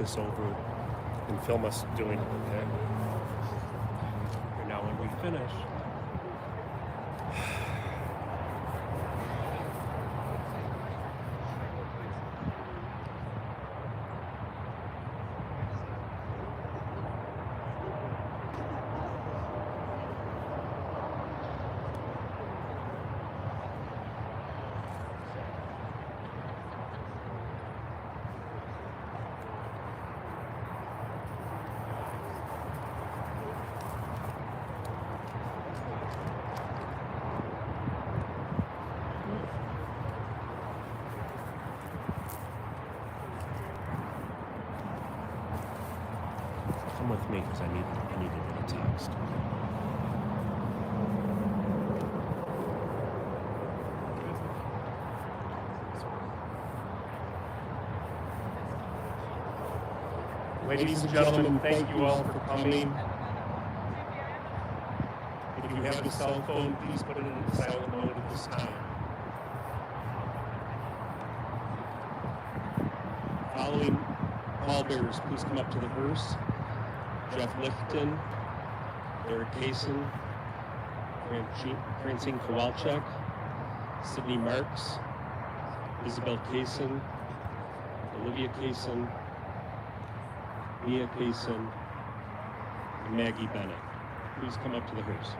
this over and film us doing it, okay? And now when we finish, come with me because I need to get a text. Ladies and gentlemen, thank you all for coming. If you have a cell phone, please put it in silent mode at this time. Following pallbearers, please come up to the hearse. Jeff Lifton, Eric Kaysen, Francine Kowalczyk, Sydney Marks, Isabel Kaysen, Olivia Kaysen, Mia Kaysen, and Maggie Bennett. Please come up to the hearse.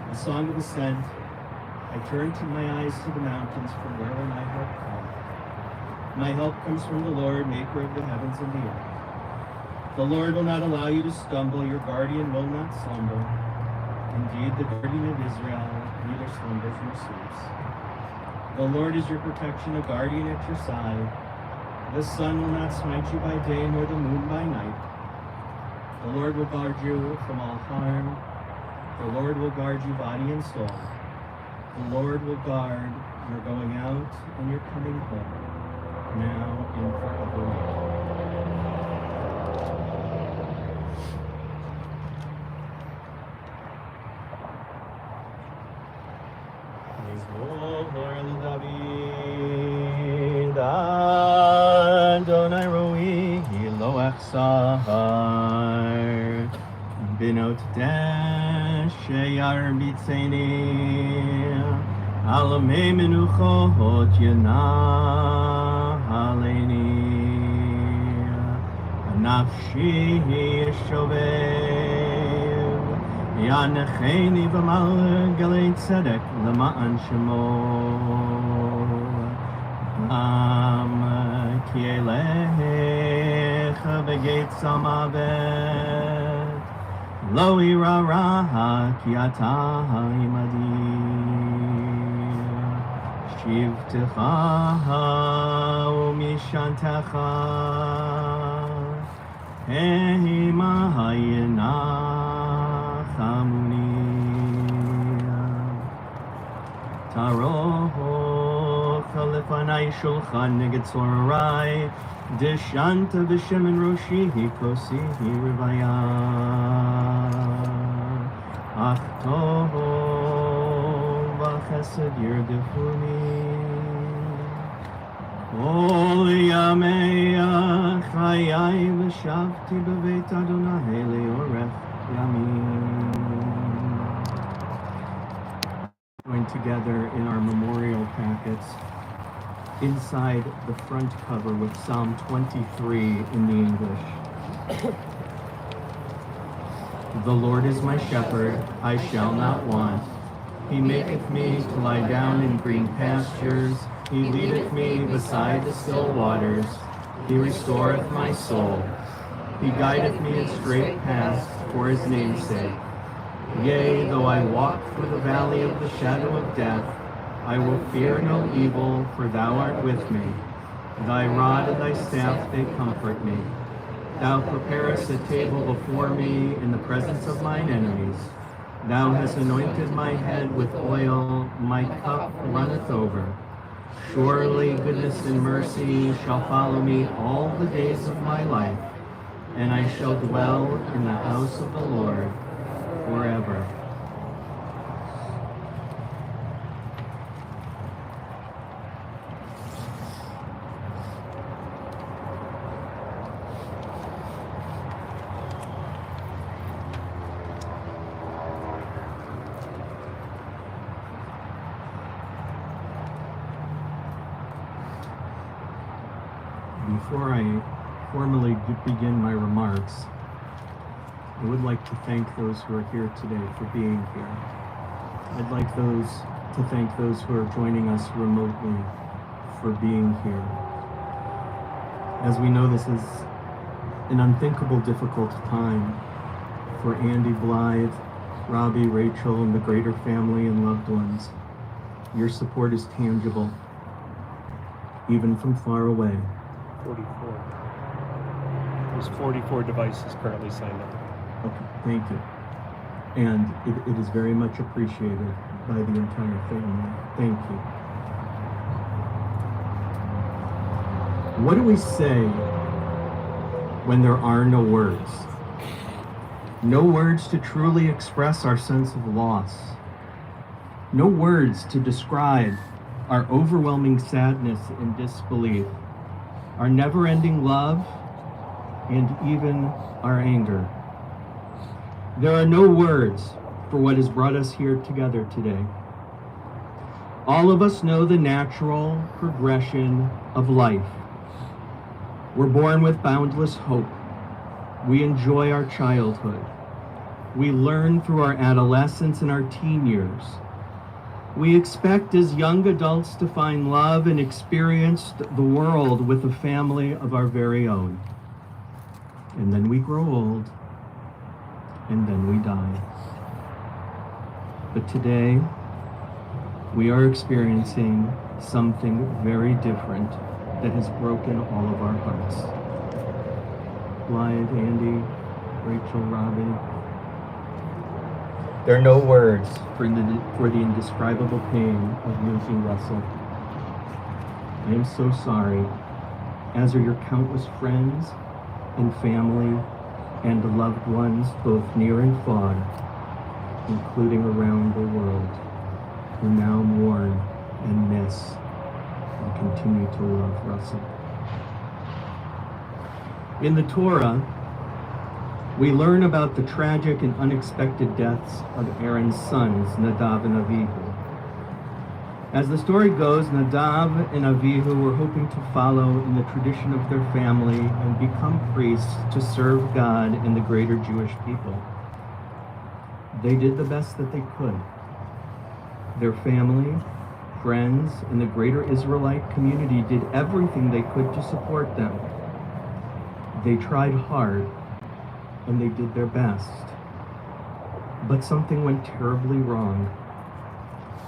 A song of ascent. I turn to my eyes to the mountains from where will my help come. My help comes from the Lord, maker of the heavens and the earth. The Lord will not allow you to stumble, your guardian will not slumber. Indeed, the guardian of Israel neither slumbers nor sleeps. The Lord is your protection, a guardian at your side. The sun will not smite you by day, nor the moon by night. The Lord will guard you from all harm. The Lord will guard you body and soul. The Lord will guard your going out and your coming home, now and forevermore. Adonai roi lo echsar binot sheyar bitzeni alamei menuchot yanaleni nafshi shovev yanecheni v'mal galei tzedek l'ma'an shemo ki elecha begeit samavet lo ira raha ki ata imadi shivtecha umishantecha hema hayenachamuni taroho lefanai shulchan neged tzorai deshanta v'shemen roshi kosi rivaya ach tov v'chesed yirdefuni kol yamei chayai v'shavti b'veit Adonai leorech yamim. Join together in our memorial packets inside the front cover with Psalm 23 in the English. The Lord is my shepherd, I shall not want. He maketh me to lie down in green pastures. He leadeth me beside the still waters. He restoreth my soul. He guideth me in straight paths for his name's sake. Yea, though I walk through the valley of the shadow of death, I will fear no evil, for thou art with me. Thy rod and thy staff, they comfort me. Thou preparest a table before me in the presence of mine enemies. Thou hast anointed my head with oil, my cup runneth over. Surely goodness and mercy shall follow me all the days of my life, and I shall dwell in the house of the Lord forever. Before I formally begin my remarks, I would like to thank those who are here today for being here. I'd like to thank those who are joining us remotely for being here. As we know, this is an unthinkable, difficult time for Andy, Blythe, Robbie, Rachel, and the greater family and loved ones. Your support is tangible, even from far away. 44. There's 44 devices currently signed up. Okay, thank you. And it is very much appreciated by the entire family. Thank you. What do we say when there are no words? No words to truly express our sense of loss. No words to describe our overwhelming sadness and disbelief, our never-ending love, and even our anger. There are no words for what has brought us here together today. All of us know the natural progression of life. We're born with boundless hope. We enjoy our childhood. We learn through our adolescence and our teen years. We expect as young adults to find love and experience the world with a family of our very own. And then we grow old, and then we die. But today, we are experiencing something very different that has broken all of our hearts. Blythe, Andy, Rachel, Robbie. There are no words for the indescribable pain of losing Russell. I am so sorry, as are your countless friends and family and loved ones, both near and far, including around the world, who now mourn and miss and continue to love Russell. In the Torah, we learn about the tragic and unexpected deaths of Aaron's sons, Nadav and Avihu. As the story goes, Nadav and Avihu were hoping to follow in the tradition of their family and become priests to serve God and the greater Jewish people. They did the best that they could. Their family, friends, and the greater Israelite community did everything they could to support them. They tried hard, and they did their best. But something went terribly wrong,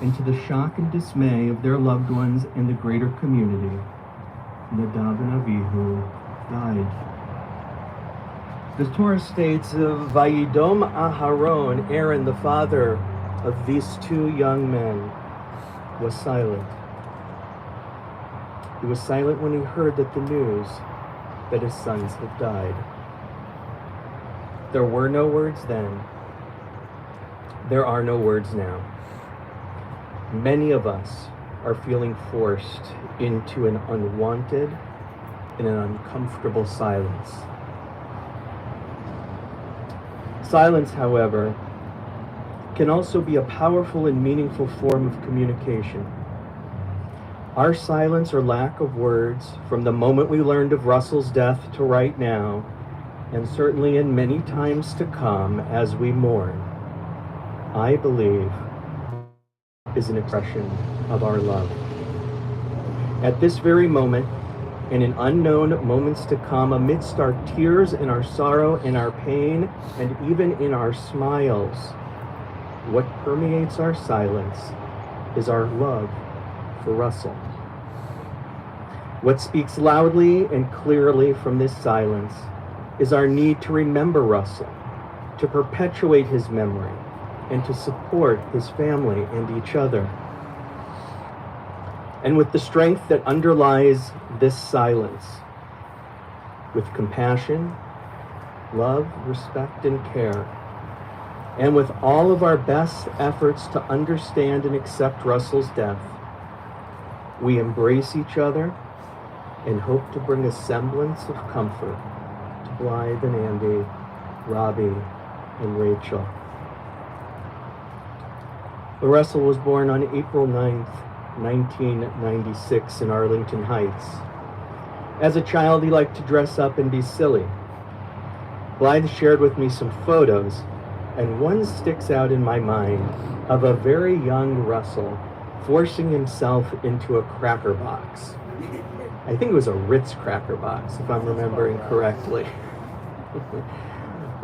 and to the shock and dismay of their loved ones and the greater community, Nadav and Avihu died. The Torah states, Vayidom Aharon, Aaron, the father of these two young men, was silent. He was silent when he heard that the news that his sons had died. There were no words then. There are no words now. Many of us are feeling forced into an unwanted and an uncomfortable silence. Silence, however, can also be a powerful and meaningful form of communication. Our silence or lack of words from the moment we learned of Russell's death to right now, and certainly in many times to come as we mourn, I believe, is an expression of our love. At this very moment, and in unknown moments to come, amidst our tears and our sorrow and our pain, and even in our smiles, what permeates our silence is our love for Russell. What speaks loudly and clearly from this silence is our need to remember Russell, to perpetuate his memory, and to support his family and each other. And with the strength that underlies this silence, with compassion, love, respect, and care, and with all of our best efforts to understand and accept Russell's death, we embrace each other and hope to bring a semblance of comfort to Blythe and Andy, Robbie, and Rachel. Russell was born on April 9th, 1996 in Arlington Heights. As a child, he liked to dress up and be silly. Blythe shared with me some photos, and one sticks out in my mind of a very young Russell forcing himself into a cracker box. I think it was a Ritz cracker box, if I'm remembering correctly.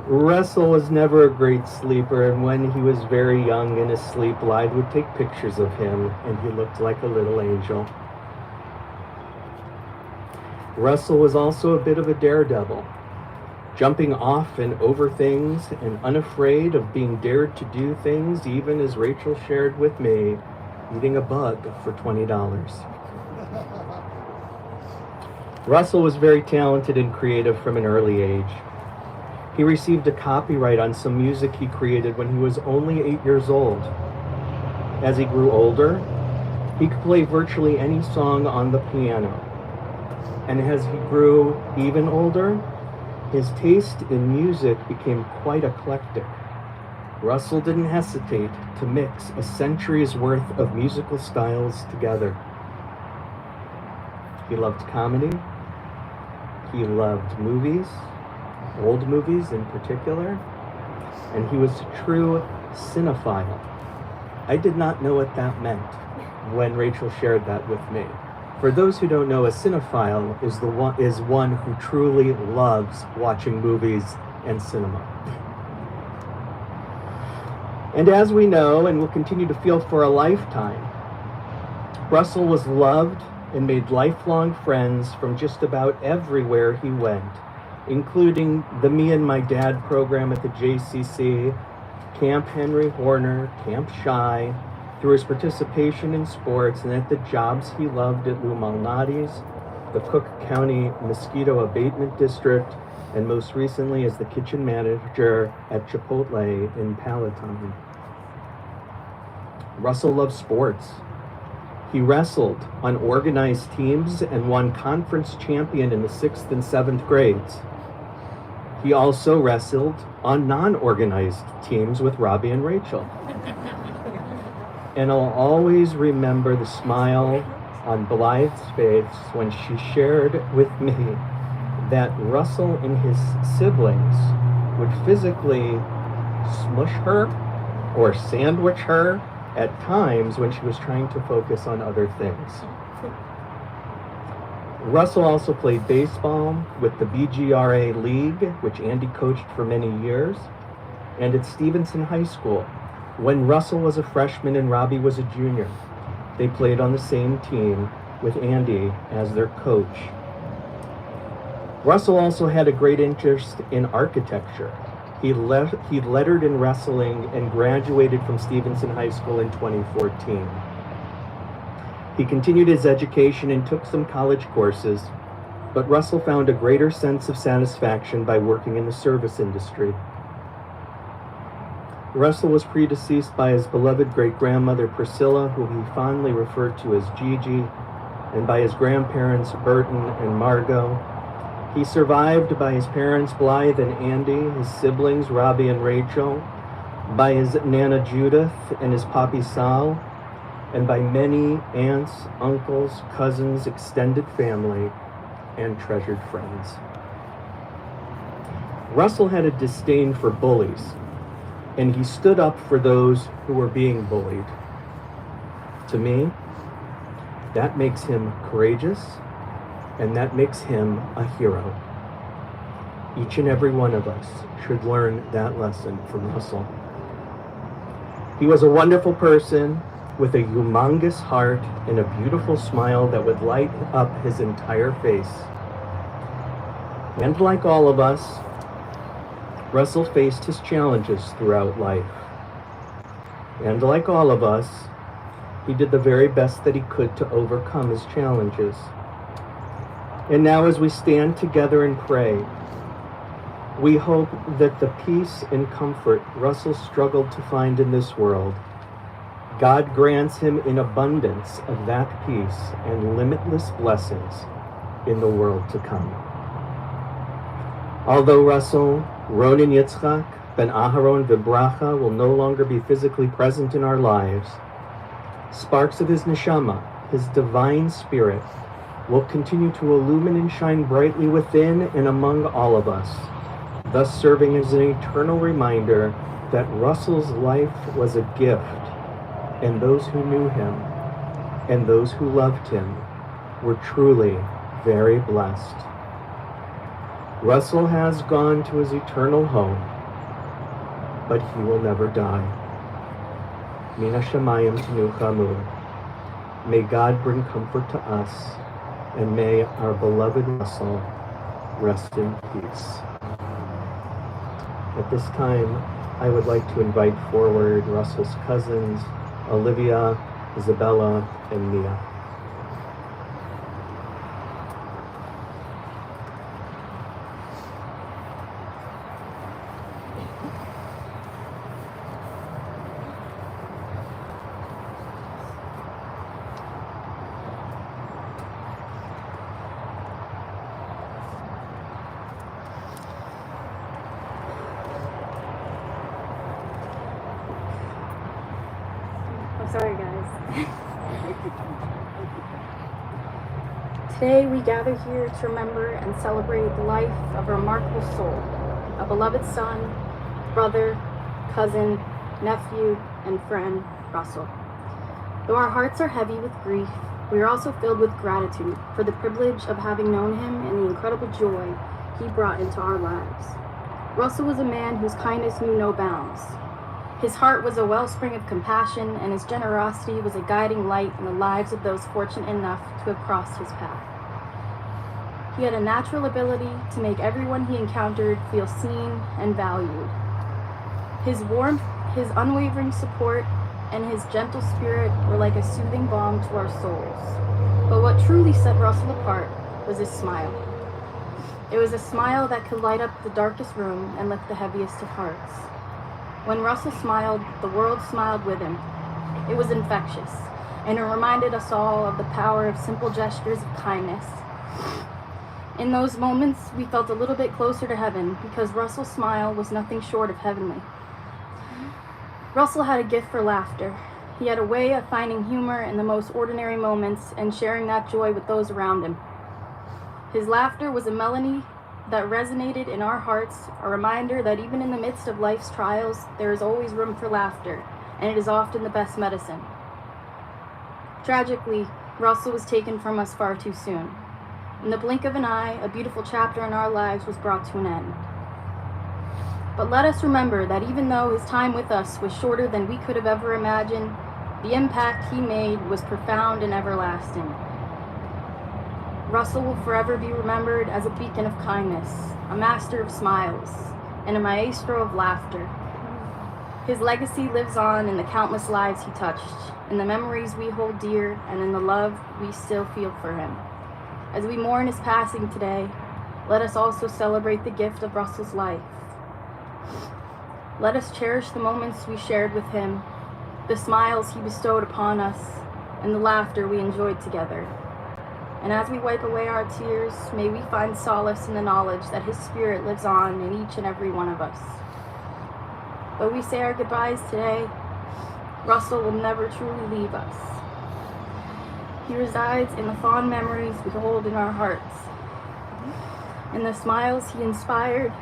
Russell was never a great sleeper, and when he was very young and asleep, Blythe would take pictures of him, and he looked like a little angel. Russell was also a bit of a daredevil, jumping off and over things and unafraid of being dared to do things, even as Rachel shared with me, eating a bug for $20. Russell was very talented and creative from an early age. He received a copyright on some music he created when he was only 8 years old. As he grew older, he could play virtually any song on the piano. And as he grew even older, his taste in music became quite eclectic, Russell didn't hesitate to mix a century's worth of musical styles together. He loved comedy. He loved movies, old movies in particular, and he was a true cinephile. I did not know what that meant when Rachel shared that with me. For those who don't know, a cinephile is one who truly loves watching movies and cinema. And as we know, and will continue to feel for a lifetime, Russell was loved and made lifelong friends from just about everywhere he went, including the Me and My Dad program at the JCC, Camp Henry Horner, Camp Shy, through his participation in sports and at the jobs he loved at Lou Malnati's, the Cook County Mosquito Abatement District, and most recently as the kitchen manager at Chipotle in Palatine. Russell loved sports. He wrestled on organized teams and won conference champion in the 6th and 7th grades. He also wrestled on non-organized teams with Robbie and Rachel. And I'll always remember the smile on Blythe's face when she shared with me that Russell and his siblings would physically smush her or sandwich her at times when she was trying to focus on other things. Russell also played baseball with the BGRA League, which Andy coached for many years, and at Stevenson High School. When Russell was a freshman and Robbie was a junior, they played on the same team with Andy as their coach. Russell also had a great interest in architecture. He lettered in wrestling and graduated from Stevenson High School in 2014. He continued his education and took some college courses, but Russell found a greater sense of satisfaction by working in the service industry. Russell was predeceased by his beloved great-grandmother Priscilla, who he fondly referred to as Gigi, and by his grandparents Burton and Margot. He survived by his parents Blythe and Andy, his siblings Robbie and Rachel, by his Nana Judith and his Papi Sal, and by many aunts, uncles, cousins, extended family, and treasured friends. Russell had a disdain for bullies, and he stood up for those who were being bullied. To me, that makes him courageous, and that makes him a hero. Each and every one of us should learn that lesson from Russell. He was a wonderful person with a humongous heart and a beautiful smile that would light up his entire face. And like all of us, Russell faced his challenges throughout life. And like all of us, he did the very best that he could to overcome his challenges. And now as we stand together and pray, we hope that the peace and comfort Russell struggled to find in this world, God grants him in abundance of that peace and limitless blessings in the world to come. Although Russell, Ronan Yitzchak, Ben Aharon Vibracha will no longer be physically present in our lives, sparks of his neshama, his divine spirit, will continue to illumine and shine brightly within and among all of us, thus serving as an eternal reminder that Russell's life was a gift, and those who knew him and those who loved him were truly very blessed. Russell has gone to his eternal home, but he will never die. Min hashamayim tenuchamu. May God bring comfort to us, and may our beloved Russell rest in peace. At this time, I would like to invite forward Russell's cousins, Olivia, Isabella, and Mia. Sorry, guys. Today we gather here to remember and celebrate the life of a remarkable soul, a beloved son, brother, cousin, nephew, and friend, Russell. Though our hearts are heavy with grief, we are also filled with gratitude for the privilege of having known him and the incredible joy he brought into our lives. Russell was a man whose kindness knew no bounds. His heart was a wellspring of compassion, and his generosity was a guiding light in the lives of those fortunate enough to have crossed his path. He had a natural ability to make everyone he encountered feel seen and valued. His warmth, his unwavering support, and his gentle spirit were like a soothing balm to our souls. But what truly set Russell apart was his smile. It was a smile that could light up the darkest room and lift the heaviest of hearts. When Russell smiled, the world smiled with him. It was infectious, and it reminded us all of the power of simple gestures of kindness. In those moments, we felt a little bit closer to heaven because Russell's smile was nothing short of heavenly. Russell had a gift for laughter. He had a way of finding humor in the most ordinary moments and sharing that joy with those around him. His laughter was a melody that resonated in our hearts, a reminder that even in the midst of life's trials, there is always room for laughter, and it is often the best medicine. Tragically, Russell was taken from us far too soon. In the blink of an eye, a beautiful chapter in our lives was brought to an end. But let us remember that even though his time with us was shorter than we could have ever imagined, the impact he made was profound and everlasting. Russell will forever be remembered as a beacon of kindness, a master of smiles, and a maestro of laughter. His legacy lives on in the countless lives he touched, in the memories we hold dear, and in the love we still feel for him. As we mourn his passing today, let us also celebrate the gift of Russell's life. Let us cherish the moments we shared with him, the smiles he bestowed upon us, and the laughter we enjoyed together. And as we wipe away our tears, may we find solace in the knowledge that his spirit lives on in each and every one of us. Though we say our goodbyes today, Russell will never truly leave us. He resides in the fond memories we hold in our hearts, in the smiles he inspired,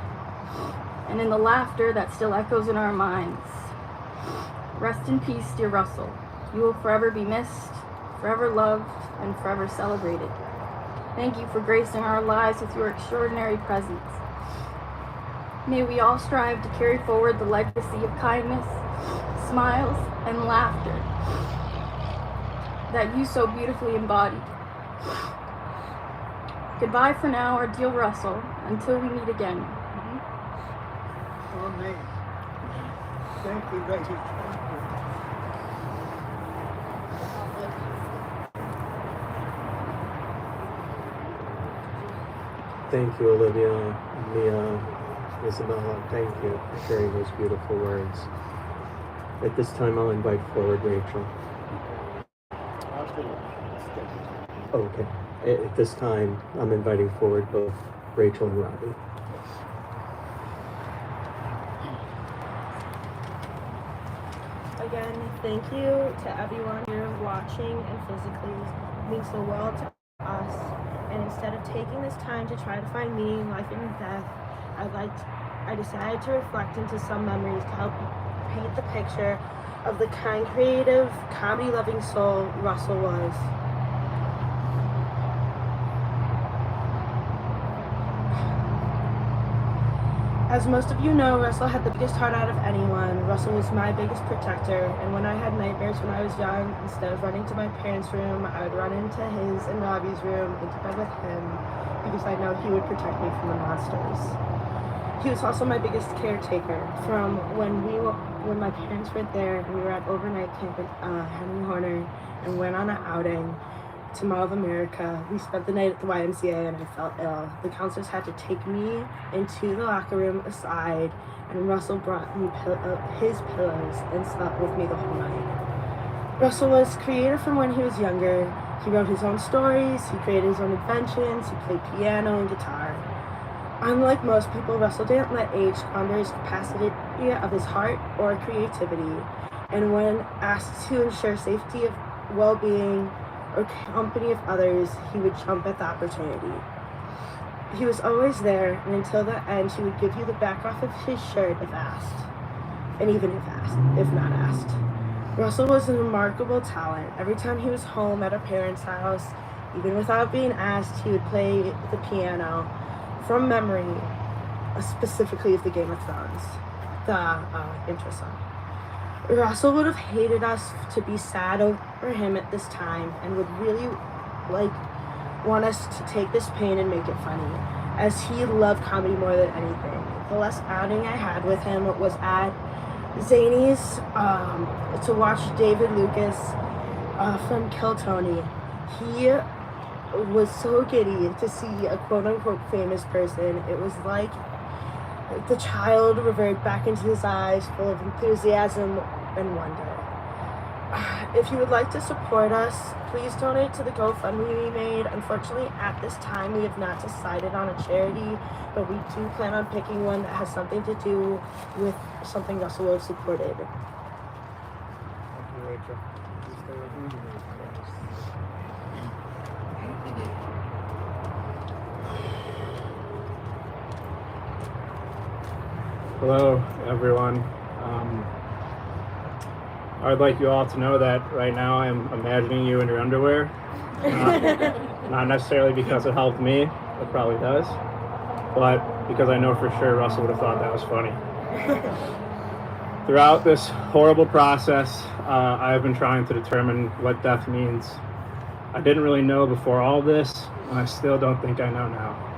and in the laughter that still echoes in our minds. Rest in peace, dear Russell. You will forever be missed, forever loved, and forever celebrated. Thank you for gracing our lives with your extraordinary presence. May we all strive to carry forward the legacy of kindness, smiles, and laughter that you so beautifully embodied. Goodbye for now, our dear Russell, until we meet again. Amen. Thank you, Rachel. Thank you, Olivia, Mia, Isabella. Thank you for sharing those beautiful words. At this time, I'll invite forward Rachel. Oh, okay. At this time, I'm inviting forward both Rachel and Robbie. Again, thank you to everyone here watching and physically. It means the world to us. And instead of taking this time to try to find meaning in life and death, I decided to reflect into some memories to help paint the picture of the kind, creative, comedy-loving soul Russell was. As most of you know, Russell had the biggest heart out of anyone. Russell was my biggest protector, and when I had nightmares when I was young, instead of running to my parents' room, I would run into his and Robbie's room, into bed with him, because I know he would protect me from the monsters. He was also my biggest caretaker. From when my parents were there, and we were at overnight camp at Henry Horner, and went on an outing to Mall of America. We spent the night at the YMCA, and I felt ill. The counselors had to take me into the locker room aside, and Russell brought me his pillows and slept with me the whole night. Russell was creative from when he was younger. He wrote his own stories, he created his own inventions, he played piano and guitar. Unlike most people, Russell didn't let age squander his capacity of his heart or creativity. and when asked to ensure safety of well-being or company of others, he would jump at the opportunity. He was always there, and until the end, he would give you the back off of his shirt if asked, and even if not asked. Russell was a remarkable talent. Every time he was home at a parent's house, even without being asked, he would play the piano from memory, specifically of the Game of Thrones, the intro song. Russell would have hated us to be sad over him at this time and would really want us to take this pain and make it funny, as he loved comedy more than anything. The last outing I had with him was at Zany's to watch David Lucas from Kill Tony. He was so giddy to see a quote-unquote famous person. It was like the child reverted back into his eyes, full of enthusiasm and wonder. If you would like to support us, please donate to the GoFundMe we made. Unfortunately, at this time, we have not decided on a charity, but we do plan on picking one that has something to do with something Russell will have supported. Thank you, Rachel. You stay with me. Hello, everyone. I'd like you all to know that right now I'm imagining you in your underwear. Not necessarily because it helped me, it probably does, but because I know for sure Russell would have thought that was funny. Throughout this horrible process, I've been trying to determine what death means. I didn't really know before all this, and I still don't think I know now.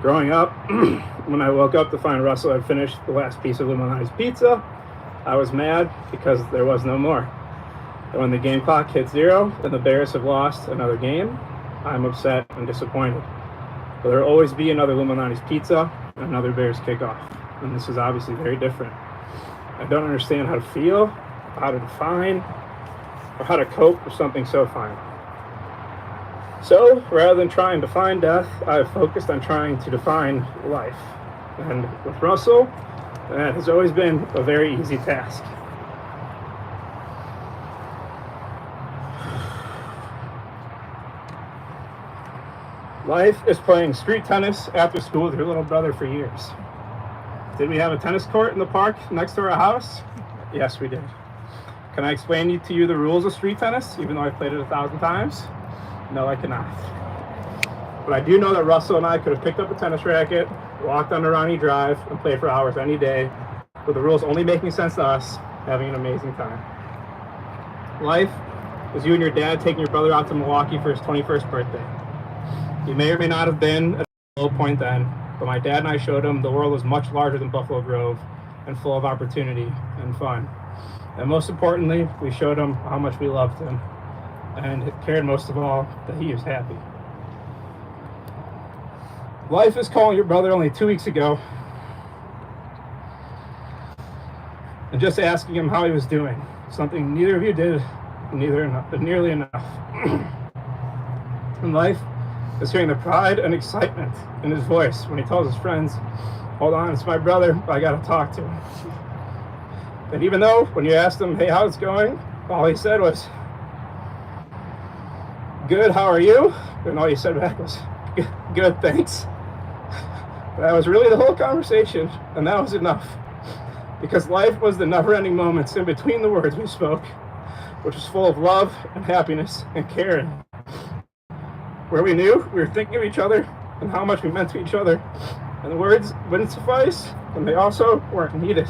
Growing up, when I woke up to find Russell had finished the last piece of Illuminati's pizza, I was mad because there was no more. And when the game clock hit 0 and the Bears have lost another game, I'm upset and disappointed. But there will always be another Illuminati's pizza and another Bears kickoff. And this is obviously very different. I don't understand how to feel, how to define, or how to cope with something so fine. So, rather than trying to find death, I've focused on trying to define life. And with Russell, that has always been a very easy task. Life is playing street tennis after school with your little brother for years. Did we have a tennis court in the park next to our house? Yes, we did. Can I explain to you the rules of street tennis, even though I've played it 1,000 times? No, I cannot. But I do know that Russell and I could have picked up a tennis racket, walked on Ronnie Drive, and played for hours any day, with the rules only making sense to us, having an amazing time. Life was you and your dad taking your brother out to Milwaukee for his 21st birthday. He may or may not have been at a low point then, but my dad and I showed him the world was much larger than Buffalo Grove and full of opportunity and fun. And most importantly, we showed him how much we loved him and cared most of all that he was happy. Life is calling your brother only 2 weeks ago and just asking him how he was doing, something neither of you did nearly enough. And life is hearing the pride and excitement in his voice when he tells his friends, "Hold on, it's my brother, I gotta talk to him." And even though when you asked him, "Hey, how's it going?" all he said was, "Good, how are you?" And all he said back was, "Good, thanks." That was really the whole conversation, and that was enough. Because life was the never-ending moments in between the words we spoke, which was full of love and happiness and caring. Where we knew we were thinking of each other and how much we meant to each other, and the words wouldn't suffice, and they also weren't needed.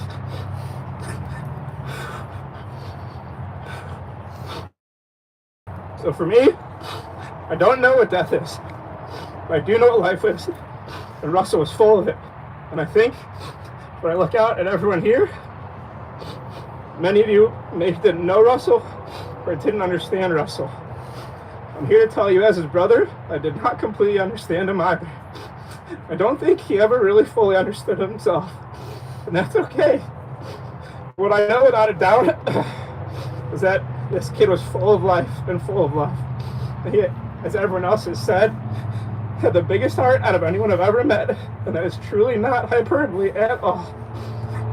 So for me, I don't know what death is, but I do know what life is, and Russell was full of it. And I think when I look out at everyone here, many of you maybe didn't know Russell or didn't understand Russell. I'm here to tell you, as his brother, I did not completely understand him either. I don't think he ever really fully understood himself, and that's okay. What I know without a doubt is that this kid was full of life and full of love. He, as everyone else has said, had the biggest heart out of anyone I've ever met, and that is truly not hyperbole at all.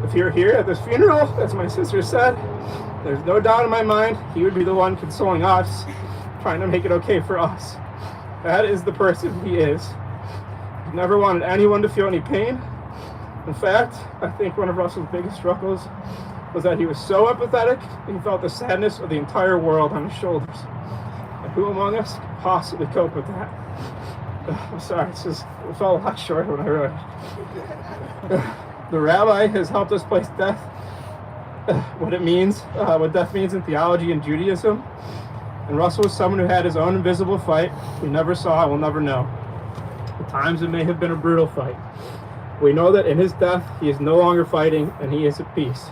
If he were here at this funeral, as my sister said, there's no doubt in my mind he would be the one consoling us, trying to make it okay for us. That is the person he is. He never wanted anyone to feel any pain. In fact, I think one of Russell's biggest struggles was that he was so empathetic, he felt the sadness of the entire world on his shoulders. And who among us could possibly cope with that? I'm sorry, it fell a lot shorter when I wrote it. The rabbi has helped us place death, what death means in theology and Judaism. And Russell was someone who had his own invisible fight we never saw and will never know. At times it may have been a brutal fight. We know that in his death, he is no longer fighting and he is at peace.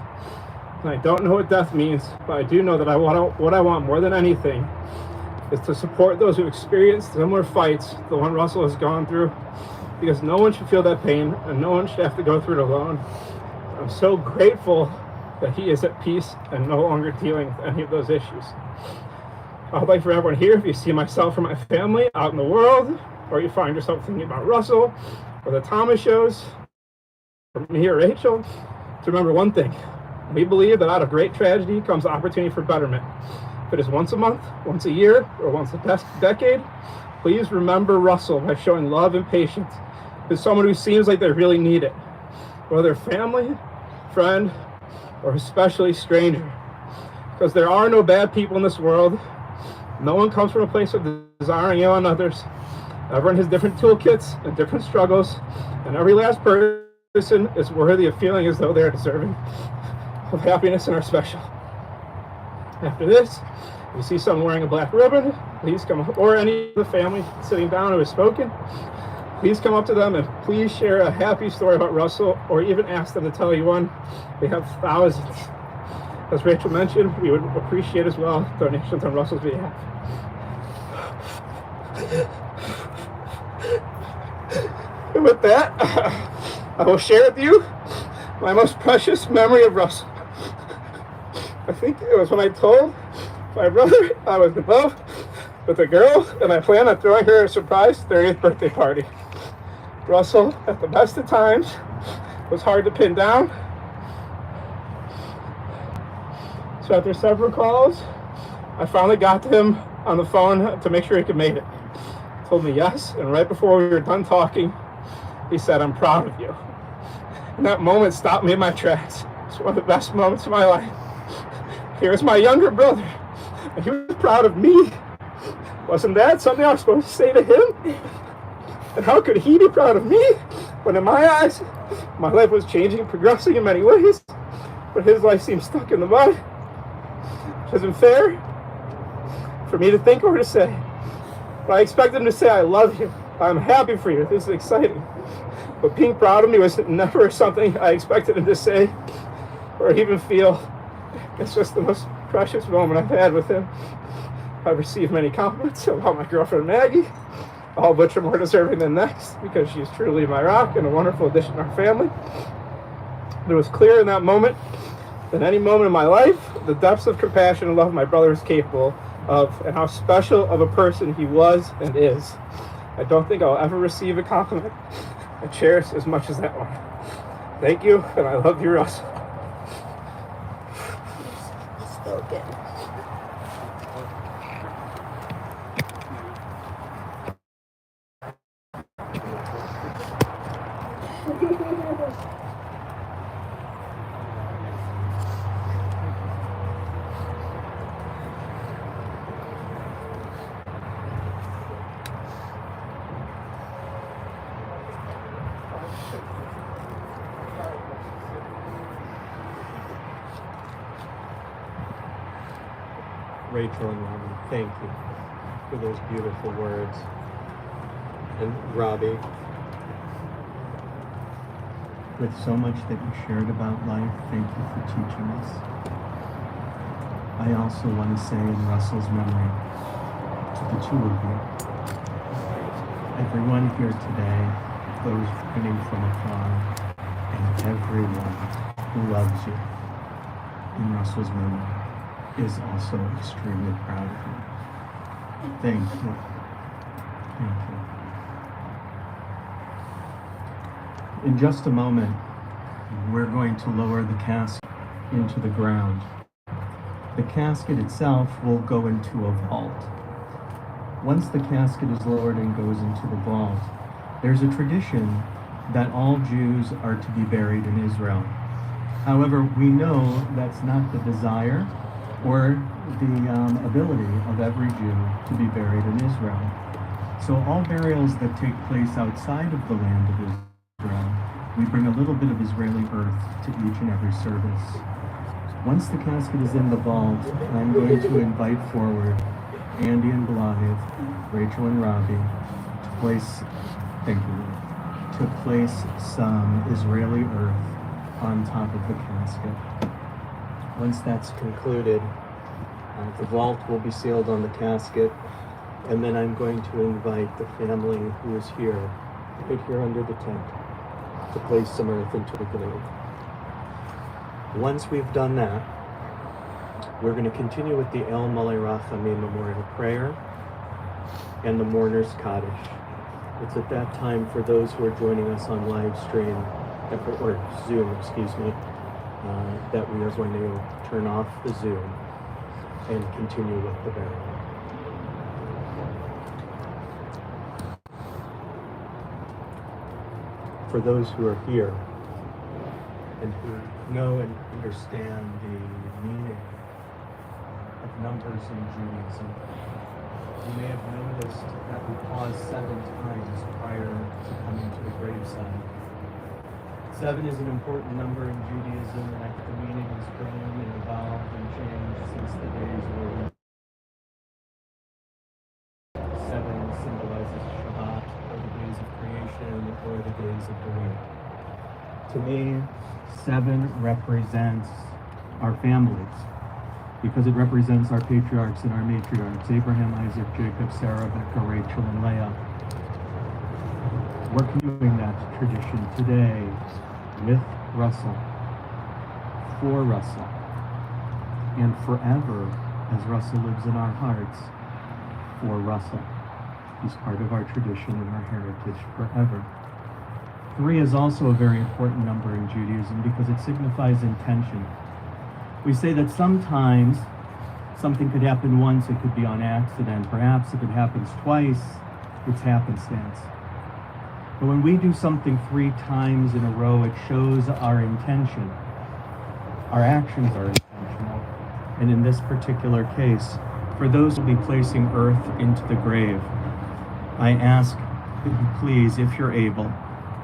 And I don't know what death means, but I do know that what I want more than anything is to support those who experience similar fights, the one Russell has gone through, because no one should feel that pain and no one should have to go through it alone. I'm so grateful that he is at peace and no longer dealing with any of those issues. I'd like for everyone here, if you see myself or my family out in the world, or you find yourself thinking about Russell or the Thomashows, or me or Rachel, to remember one thing. We believe that out of great tragedy comes opportunity for betterment. If it is once a month, once a year, or once a decade, please remember Russell by showing love and patience to someone who seems like they really need it, whether family, friend, or especially stranger. Because there are no bad people in this world. No one comes from a place of desiring ill on others. Everyone has different toolkits and different struggles, and every last person is worthy of feeling as though they're deserving of happiness and are special. After this, if you see someone wearing a black ribbon, please come up, or any of the family sitting down who has spoken, please come up to them and please share a happy story about Russell, or even ask them to tell you one. We have thousands. As Rachel mentioned, we would appreciate as well donations on Russell's behalf. And with that, I will share with you my most precious memory of Russell. I think it was when I told my brother I was in love with a girl and I planned on throwing her a surprise 30th birthday party. Russell, at the best of times, was hard to pin down. So after several calls, I finally got to him on the phone to make sure he could make it. He told me yes, and right before we were done talking, he said, "I'm proud of you." And that moment stopped me in my tracks. It's one of the best moments of my life. Here's my younger brother, and he was proud of me. Wasn't that something I was supposed to say to him? And how could he be proud of me when in my eyes, my life was changing, progressing in many ways, but his life seemed stuck in the mud? It isn't fair for me to think or to say, but I expect him to say, "I love you, I'm happy for you, this is exciting." But being proud of me was never something I expected him to say or even feel. It's just the most precious moment I've had with him. I've received many compliments about my girlfriend Maggie, all of which are more deserving than next, because she's truly my rock and a wonderful addition to our family. It was clear in that moment, than any moment in my life, the depths of compassion and love my brother is capable of, and how special of a person he was and is. I don't think I'll ever receive a compliment I cherish as much as that one. Thank you, and I love you, Russ. Spoken. Rachel and Robbie, thank you for those beautiful words. And Robbie, with so much that you shared about life, thank you for teaching us. I also want to say in Russell's memory to the two of you, everyone here today, those joining from afar, and everyone who loves you in Russell's memory is also extremely proud of you. Thank you. Thank you. In just a moment, we're going to lower the casket into the ground. The casket itself will go into a vault. Once the casket is lowered and goes into the vault, there's a tradition that all Jews are to be buried in Israel. However, we know that's not the desire or the ability of every Jew to be buried in Israel. So all burials that take place outside of the land of Israel, we bring a little bit of Israeli earth to each and every service. Once the casket is in the vault, I'm going to invite forward Andy and Blythe, Rachel and Robbie, to place, thank you, to place some Israeli earth on top of the casket. Once that's concluded, the vault will be sealed on the casket, and then I'm going to invite the family who is here, right here under the tent, to place some earth into the grave. Once we've done that, we're going to continue with the El Malei Rachamim Memorial Prayer and the Mourner's Kaddish. It's at that time, for those who are joining us on live stream, or Zoom, that we are going to turn off the Zoom and continue with the burial. For those who are here and who know and understand the meaning of numbers in Judaism, you may have noticed that we pause 7 times prior to coming to the graveside. 7 is an important number in Judaism, and the meaning has grown and evolved and changed since the days where 7 symbolizes Shabbat, or the days of creation, or the days of the week. To me, 7 represents our families, because it represents our patriarchs and our matriarchs, Abraham, Isaac, Jacob, Sarah, Rebecca, Rachel, and Leah. We're continuing that tradition today with Russell, for Russell, and forever, as Russell lives in our hearts, for Russell. He's part of our tradition and our heritage forever. 3 is also a very important number in Judaism because it signifies intention. We say that sometimes something could happen once, it could be on accident. Perhaps if it happens twice, it's happenstance. But when we do something 3 times in a row, it shows our intention. Our actions are intentional. And in this particular case, for those who will be placing earth into the grave, I ask that you please, if you're able,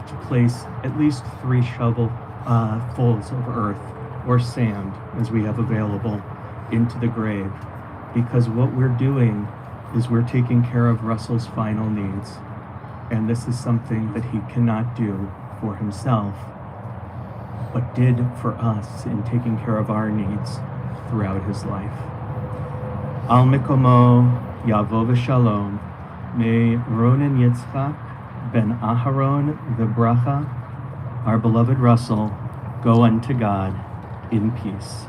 to place at least 3 shovelfuls of earth or sand, as we have available, into the grave. Because what we're doing is we're taking care of Russell's final needs. And this is something that he cannot do for himself, but did for us in taking care of our needs throughout his life. Al Mikomo Yavo v'Shalom. May Ronen Yitzchak ben Aharon v'Bracha, our beloved Russell, go unto God in peace.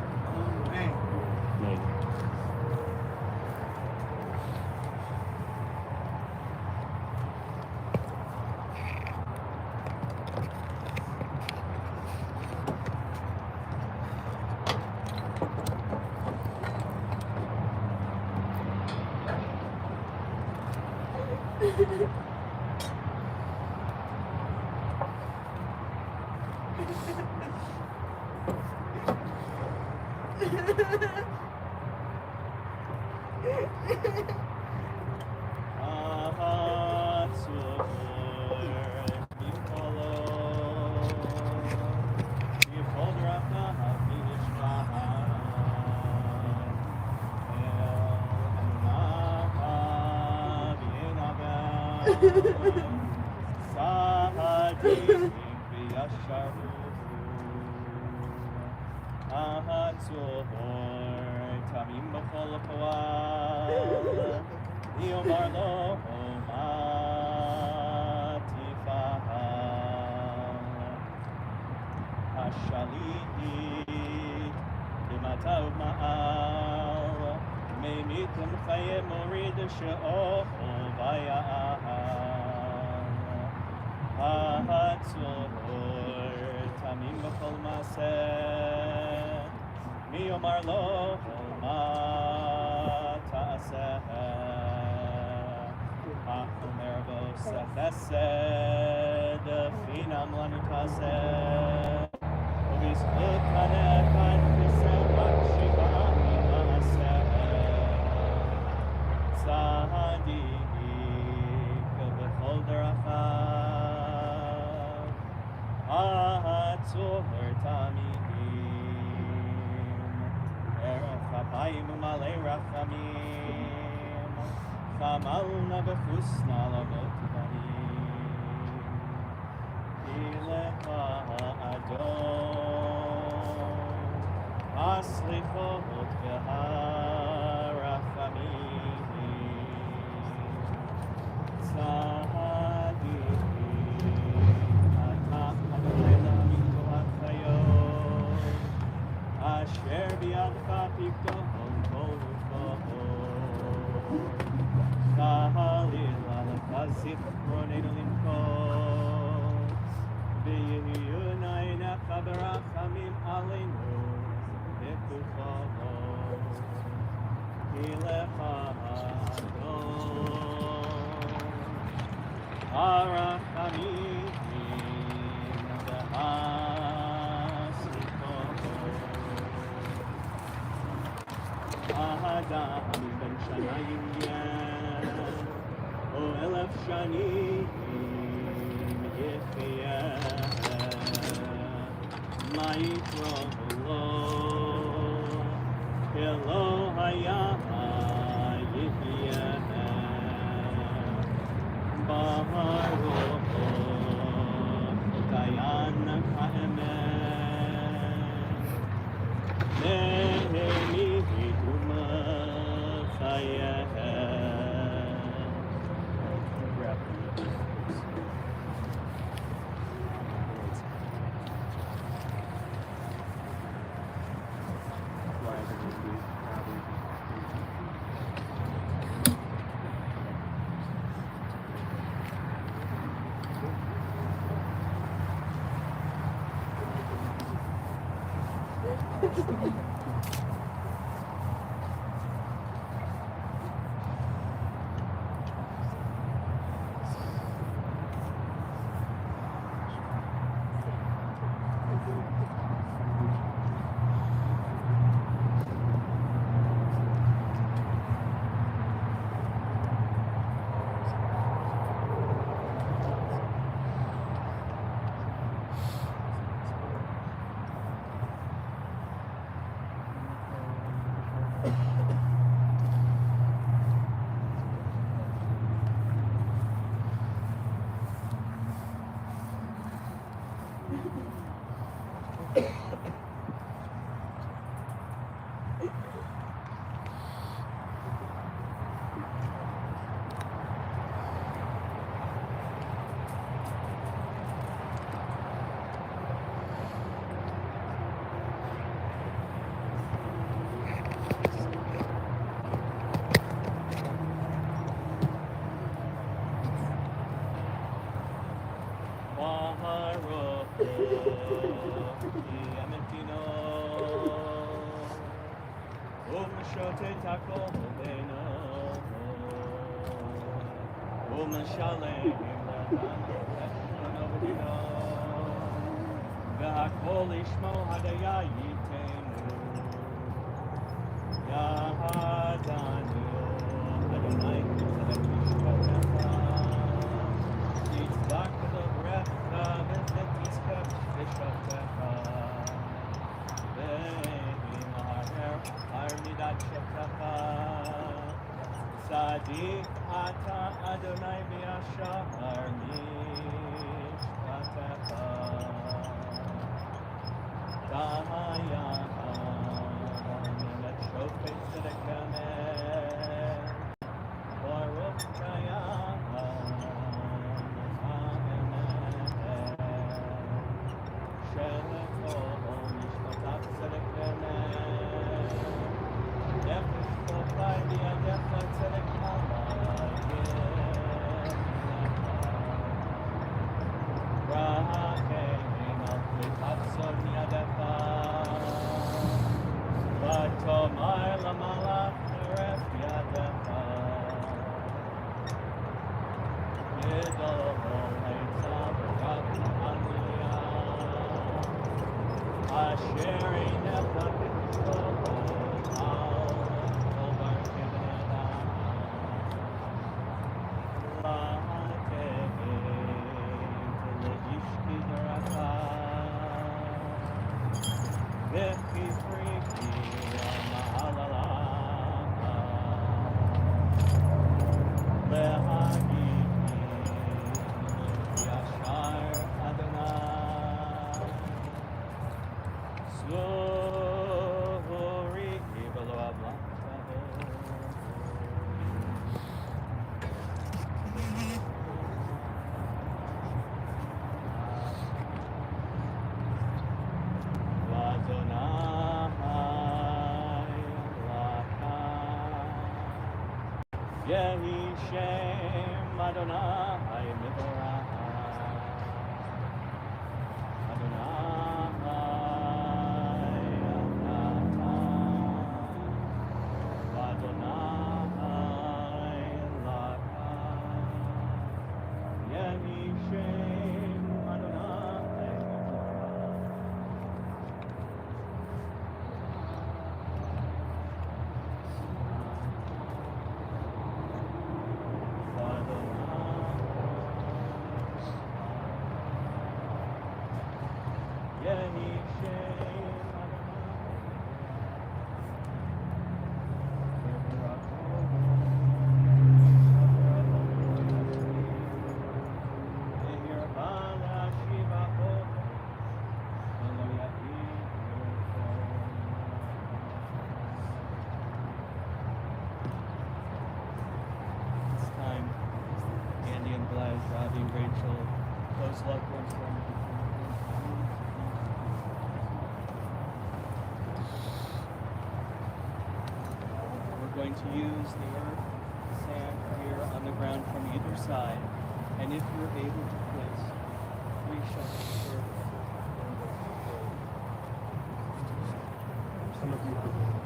Ha'atzor tamim b'chol ma'aseh mi yomar lo ma ta'aseh ha'omer bo chesed finam lanu taseh u'bizchut hanechad kiseh makshiva ma'aseh tzadik b'chol derachav ha'atzor tamim erech hapayim u'malei rachamim chamalna b'chusna lavot banim ilecha Adon haslichot v'harachamim tzadik ata Adonai Elohim kohat chayot asher biyadcha pigdon kol ruchot Tahalil alecha zichronenu limkot v'yehiyu na'einecha berachamim aleinu b'kuchot ilecha Adon harachamim v'haslichot Adam ben shana yimyeh o elef shanim yechyeh ma yitro lo kelo haya yechyeh bahar rochot kayan ha'emet nehemi Sadik ata Adonai b'yashar mishpatecha Dahayam et shofet tzedek emet Baruch Kayam ha'emet Shelecho mishpatat tzedek emet Nefesh kochai biyadecha tzedek halayim Yehi Shem Adonai Mivorach. Robbie, Rachel, those loved ones. We're going to use the earth, sand here on the ground from either side, and if you're able to place, we shall serve. Some of you.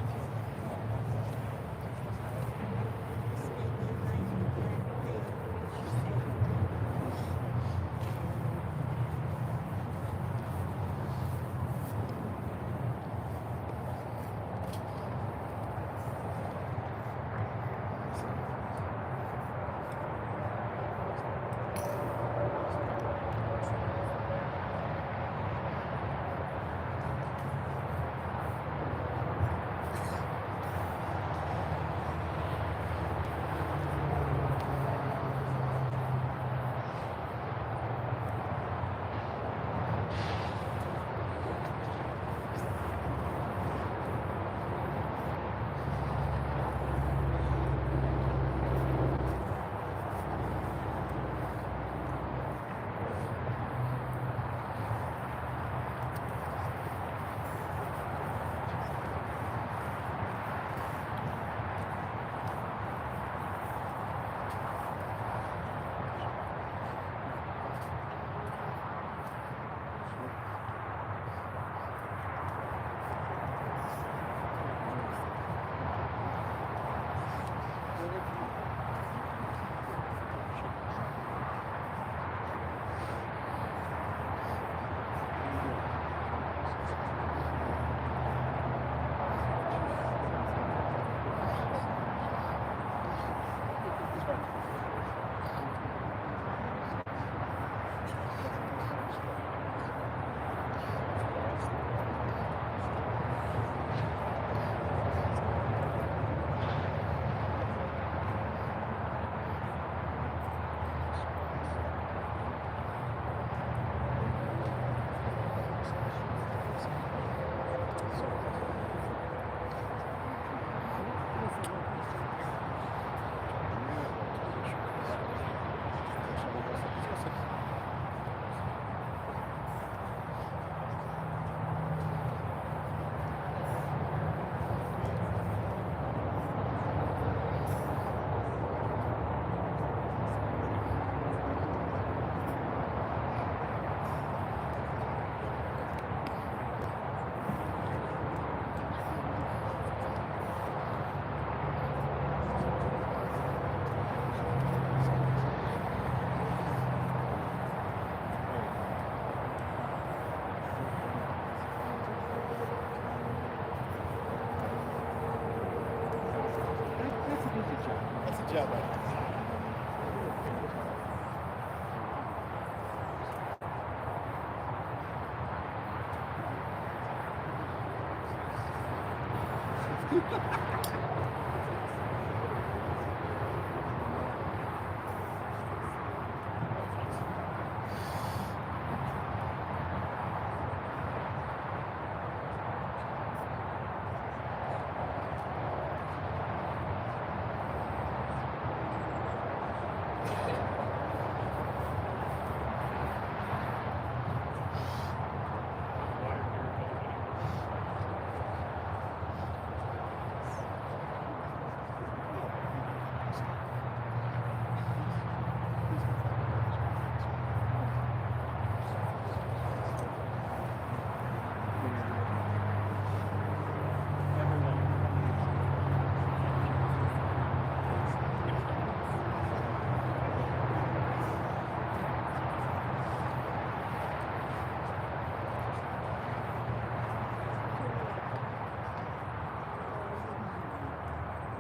job, buddy.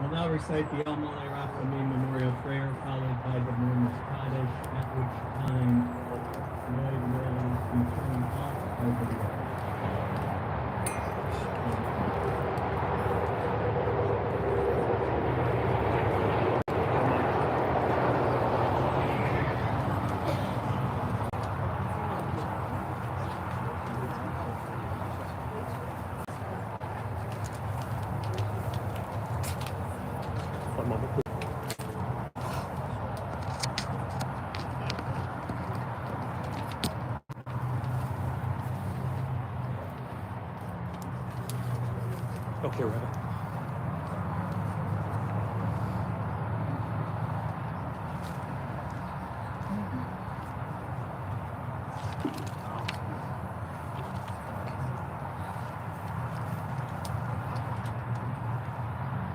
We'll now recite the El Malay Rachamim Memorial Prayer, followed by the Mourner's Kaddish, at which time Lloyd will be turning off our video. Okay, Rabbi.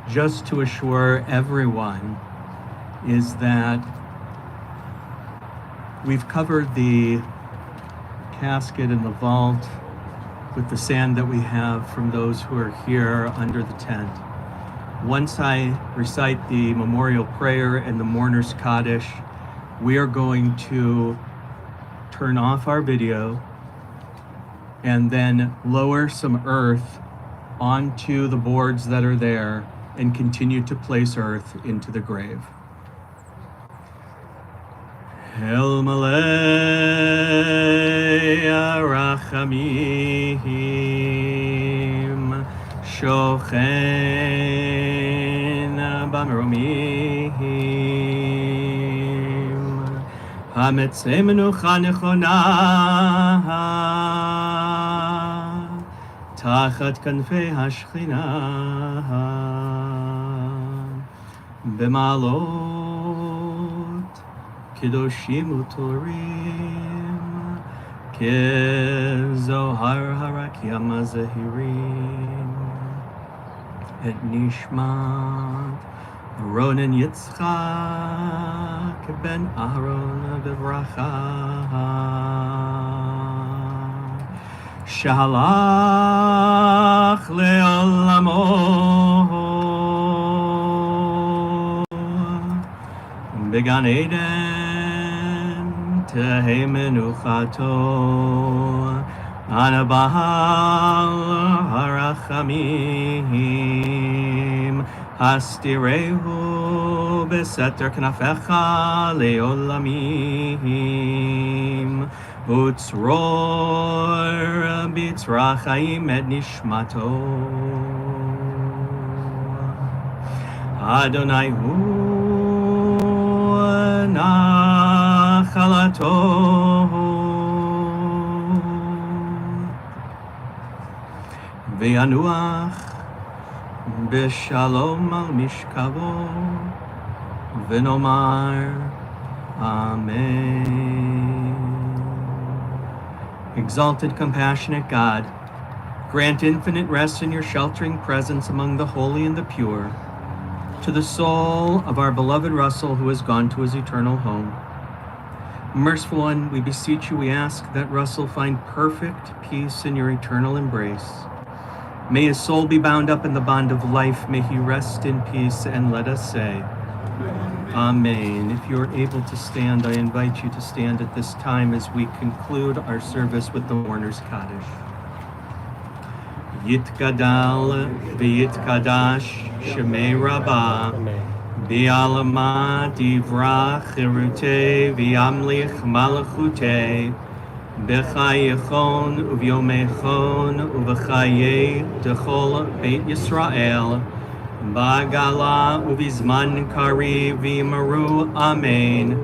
Just to assure everyone is that we've covered the casket and the vault with the sand that we have from those who are here under the tent. Once I recite the memorial prayer and the mourner's Kaddish, we are going to turn off our video and then lower some earth onto the boards that are there and continue to place earth into the grave. El Malay Rachamim Shochen Bamromim Hametzei Menucha Nechona Tachat Kanfei Hashchina B'malot Kedoshim utorim Kezohar harakim zahirim Et nishmat Ronen Yitzchak ben Aaron bevracha Shalach le'olamo Began Eden Tehei menuchato Ana bahal harachamim Hastirehu beseter knafecha leolamim Utzror bitzrachayim et nishmato Adonai hu Nachalato V'yanuach B'shalom al mishkavo V'nomar Amen. Exalted, compassionate God, grant infinite rest in your sheltering presence among the holy and the pure, to the soul of our beloved Russell who has gone to his eternal home. Merciful One, we beseech you, we ask that Russell find perfect peace in your eternal embrace. May his soul be bound up in the bond of life. May he rest in peace, and let us say, Amen. If you're able to stand, I invite you to stand at this time as we conclude our service with the mourner's Kaddish. Yitgadal v'yitkadash Shemei Rabbah Bi'alama divrach chirutei v'yamlich malachutei B'chayechon uvyomechon uv'chayei dechol Beit Yisrael Ba'gala uvizman kari v'yimaru Amen.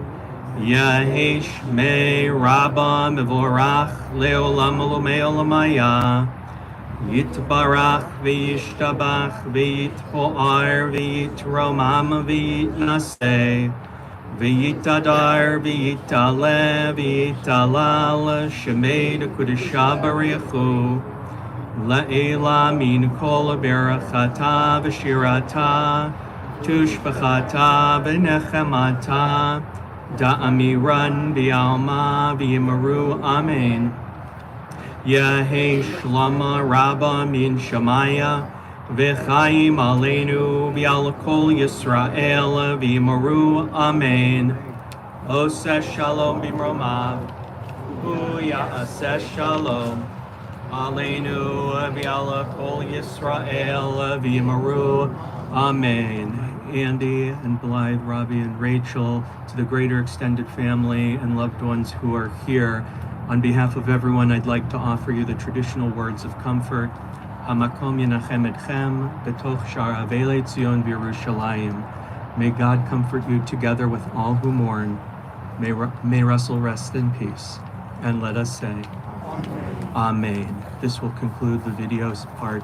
Yehesh me Rabbah mevorach leolam olomei olamaya Yitbarach v'yishtabach v'yitpo'ar v'yitromam v'yitnaseh v'yitadar v'yitale v'yitalal shemed kudesha barichu la'ela min kol berachata v'shirata tushbachata v'nechemata da'amiran v'yalma v'yimaru Amen. Yehesh Lama Rabba min Shemaya V'chaim aleinu v'al kol Yisrael v'yimaru amen. Oseh shalom b'mromav, hu ya'aseh shalom. Aleinu v'al kol Yisrael v'yimaru amen. Andy and Blythe, Robbie and Rachel, to the greater extended family and loved ones who are here. On behalf of everyone, I'd like to offer you the traditional words of comfort. Hamakom yenachem etchem betoch shar avei Tzion v'Yerushalayim. May God comfort you together with all who mourn. May Russell rest in peace. And let us say, Amen. This will conclude the video's part.